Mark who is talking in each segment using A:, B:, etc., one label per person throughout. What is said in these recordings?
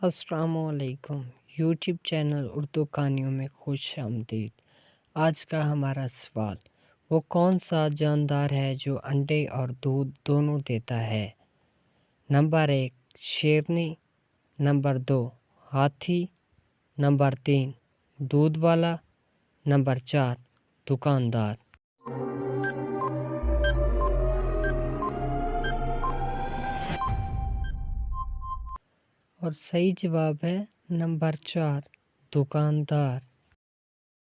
A: अस्सलामुअलैकुम। YouTube channel Urdu कहानियों में खुश आमदीद। आज का हमारा सवाल, वो कौन सा जानदार है जो अंडे और दूध दोनों देता है? नंबर 1 शेरनी, नंबर 2 हाथी, नंबर 3 दूध वाला, नंबर 4 दुकानदार। और सही जवाब है नंबर 4 दुकानदार।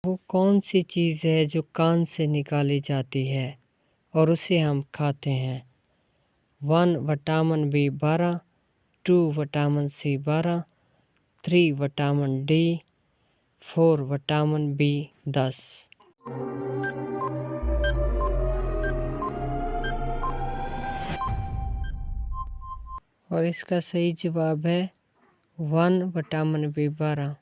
A: वो कौन सी चीज़ है जो कान से निकाली जाती है और उसे हम खाते हैं? 1 vitamin B 12, 2 vitamin C 12, 3 vitamin D, 4 vitamin B 10। और इसका सही जवाब है 1 विटामिन बी 12।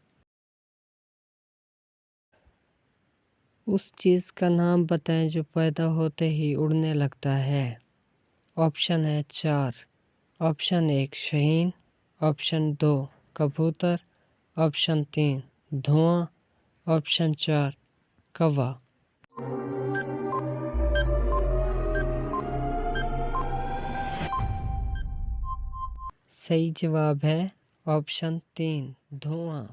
A: उस चीज़ का नाम बताएं जो पैदा होते ही उड़ने लगता है। ऑप्शन है 4। ऑप्शन 1 शाहीन, ऑप्शन 2 कबूतर, ऑप्शन 3 धुआं, ऑप्शन 4 कौवा। सही जवाब है ऑप्शन 3 धुआं।